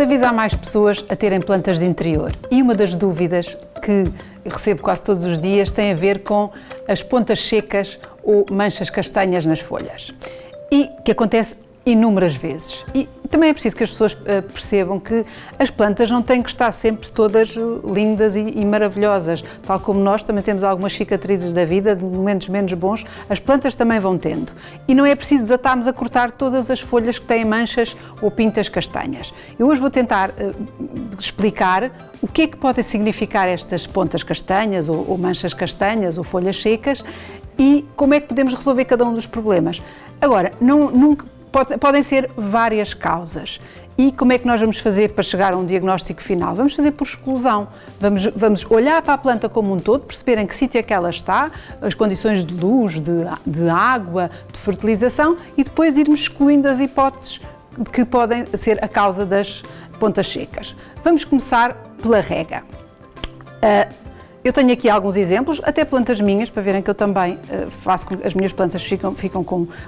Cada vez há mais pessoas a terem plantas de interior e uma das dúvidas que recebo quase todos os dias tem a ver com as pontas secas ou manchas castanhas nas folhas, e que acontece inúmeras vezes. E também é preciso que as pessoas percebam que as plantas não têm que estar sempre todas lindas e maravilhosas. Tal como nós também temos algumas cicatrizes da vida, de momentos menos bons, as plantas também vão tendo. E não é preciso desatarmos a cortar todas as folhas que têm manchas ou pintas castanhas. Eu hoje vou tentar explicar o que é que podem significar estas pontas castanhas ou manchas castanhas ou folhas secas e como é que podemos resolver cada um dos problemas. Agora, podem ser várias causas. E como é que nós vamos fazer para chegar a um diagnóstico final? Vamos fazer por exclusão. Vamos olhar para a planta como um todo, perceber em que sítio é que ela está, as condições de luz, de água, de fertilização e depois irmos excluindo as hipóteses que podem ser a causa das pontas secas. Vamos começar pela rega. Eu tenho aqui alguns exemplos, até plantas minhas, para verem que eu também faço com que as minhas plantas ficam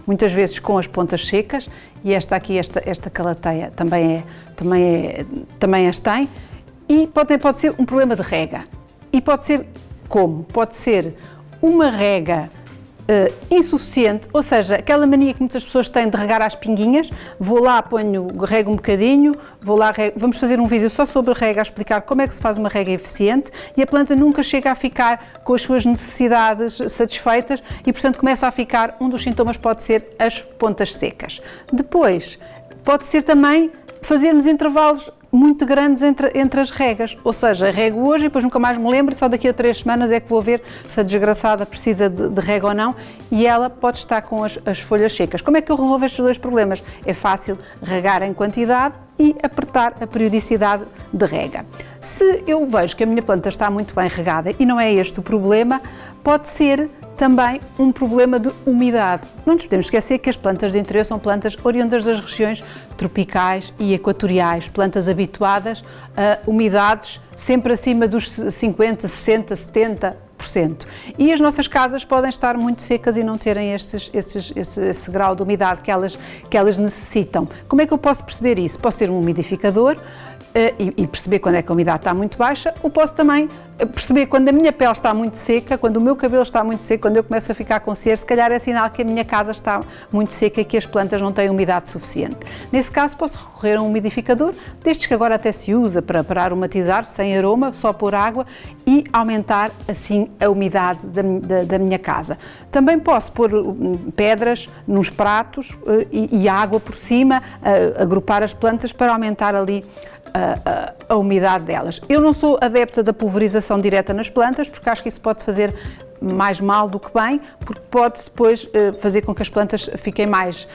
muitas vezes com as pontas secas, e esta aqui, esta calateia também as tem, e pode ser um problema de rega. E pode ser como? Pode ser uma rega insuficiente, ou seja, aquela mania que muitas pessoas têm de regar às pinguinhas, vou lá, rego um bocadinho, vamos fazer um vídeo só sobre rega, a explicar como é que se faz uma rega eficiente, e a planta nunca chega a ficar com as suas necessidades satisfeitas e, portanto, começa a ficar, um dos sintomas pode ser as pontas secas. Depois, pode ser também fazermos intervalos muito grandes entre as regas, ou seja, rego hoje e depois nunca mais me lembro, só daqui a 3 semanas é que vou ver se a desgraçada precisa de rega ou não, e ela pode estar com as folhas secas. Como é que eu resolvo estes dois problemas? É fácil regar em quantidade e apertar a periodicidade de rega. Se eu vejo que a minha planta está muito bem regada e não é este o problema, pode ser também um problema de umidade. Não nos podemos esquecer que as plantas de interior são plantas oriundas das regiões tropicais e equatoriais, plantas habituadas a umidades sempre acima dos 50%, 60%, 70%. E as nossas casas podem estar muito secas e não terem esse grau de umidade que elas necessitam. Como é que eu posso perceber isso? Posso ter um umidificador e perceber quando é que a umidade está muito baixa, ou posso também perceber quando a minha pele está muito seca, quando o meu cabelo está muito seco, quando eu começo a ficar com cera, se calhar é sinal que a minha casa está muito seca e que as plantas não têm umidade suficiente. Nesse caso posso recorrer a um umidificador, destes que agora até se usa para aromatizar, sem aroma, só pôr água e aumentar assim a umidade da minha casa. Também posso pôr pedras nos pratos e água por cima, agrupar as plantas para aumentar ali a umidade delas. Eu não sou adepta da pulverização direta nas plantas, porque acho que isso pode fazer mais mal do que bem, porque pode depois fazer com que as plantas fiquem mais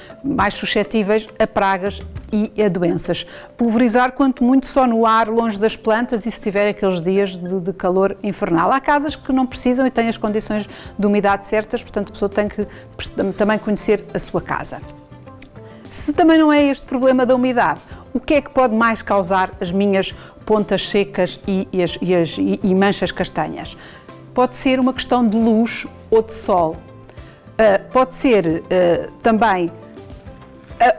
suscetíveis a pragas e a doenças. Pulverizar, quanto muito, só no ar, longe das plantas e se tiver aqueles dias de calor infernal. Há casas que não precisam e têm as condições de umidade certas, portanto a pessoa tem que também conhecer a sua casa. Se também não é este problema da umidade, o que é que pode mais causar as minhas pontas secas e manchas castanhas? Pode ser uma questão de luz ou de sol. Pode ser também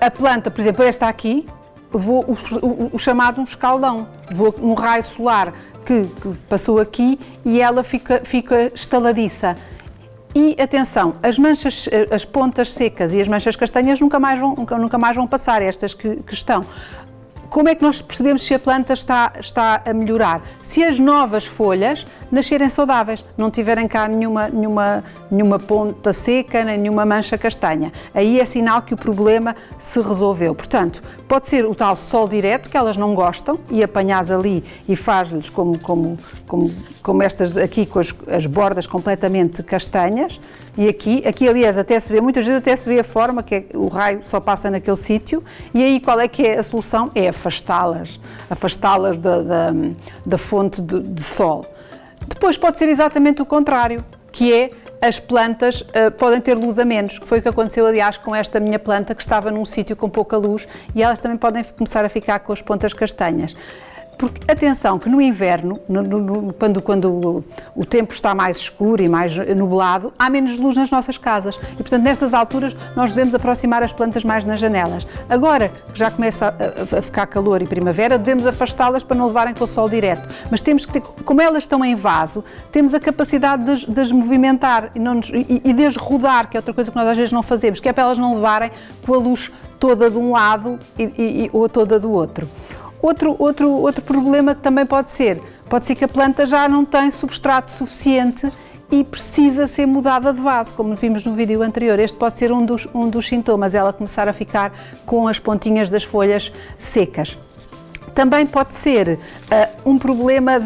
a planta, por exemplo, esta aqui, o chamado um escaldão. Um raio solar que passou aqui e ela fica estaladiça. E atenção, as pontas secas e as manchas castanhas nunca mais vão passar, estas que estão. Como é que nós percebemos se a planta está a melhorar? Se as novas folhas nascerem saudáveis, não tiverem cá nenhuma ponta seca, nem nenhuma mancha castanha. Aí é sinal que o problema se resolveu. Portanto, pode ser o tal sol direto, que elas não gostam, e apanhás ali e faz-lhes como estas aqui, com as bordas completamente castanhas. E aqui aliás, muitas vezes até se vê a forma, que o raio só passa naquele sítio. E aí qual é que é a solução? É afastá-las da fonte de sol. Depois pode ser exatamente o contrário, que é as plantas podem ter luz a menos, que foi o que aconteceu, aliás, com esta minha planta, que estava num sítio com pouca luz, e elas também podem começar a ficar com as pontas castanhas. Porque, atenção, que no inverno, quando o tempo está mais escuro e mais nublado, há menos luz nas nossas casas. E, portanto, nestas alturas, nós devemos aproximar as plantas mais nas janelas. Agora que já começa a ficar calor e primavera, devemos afastá-las para não levarem com o sol direto. Mas temos que ter, como elas estão em vaso, temos a capacidade de as movimentar e de as rodar, que é outra coisa que nós às vezes não fazemos, que é para elas não levarem com a luz toda de um lado ou toda do outro. Outro problema que também pode ser que a planta já não tem substrato suficiente e precisa ser mudada de vaso, como vimos no vídeo anterior. Este pode ser um dos sintomas, ela começar a ficar com as pontinhas das folhas secas. Também pode ser um problema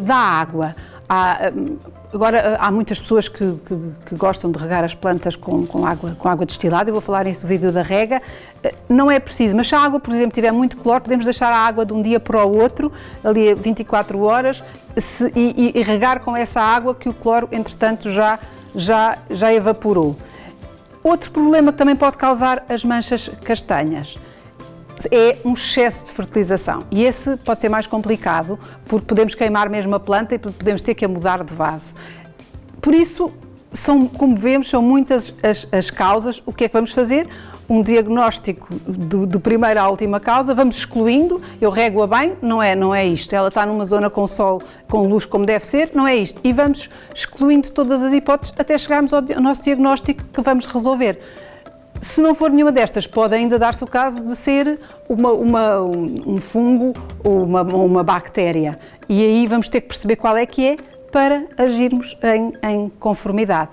da água. Agora, há muitas pessoas que gostam de regar as plantas com água destilada. Eu vou falar isso no vídeo da rega. Não é preciso, mas se a água, por exemplo, tiver muito cloro, podemos deixar a água de um dia para o outro, ali a 24 horas, e regar com essa água que o cloro, entretanto, já evaporou. Outro problema que também pode causar as manchas castanhas é um excesso de fertilização, e esse pode ser mais complicado, porque podemos queimar mesmo a planta e podemos ter que a mudar de vaso. Por isso, como vemos, são muitas as causas. O que é que vamos fazer? Um diagnóstico do primeiro à última causa, vamos excluindo. Eu rego-a bem, não é isto, ela está numa zona com sol, com luz como deve ser, não é isto, e vamos excluindo todas as hipóteses até chegarmos ao nosso diagnóstico que vamos resolver. Se não for nenhuma destas, pode ainda dar-se o caso de ser um fungo ou uma bactéria. E aí vamos ter que perceber qual é que é para agirmos em conformidade.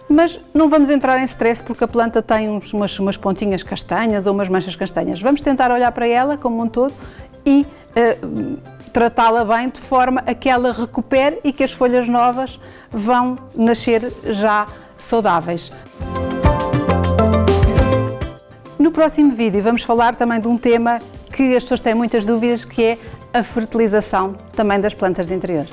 Mas não vamos entrar em stress porque a planta tem umas pontinhas castanhas ou umas manchas castanhas. Vamos tentar olhar para ela como um todo e tratá-la bem de forma a que ela recupere e que as folhas novas vão nascer já saudáveis. No próximo vídeo vamos falar também de um tema que as pessoas têm muitas dúvidas, que é a fertilização também das plantas de interior.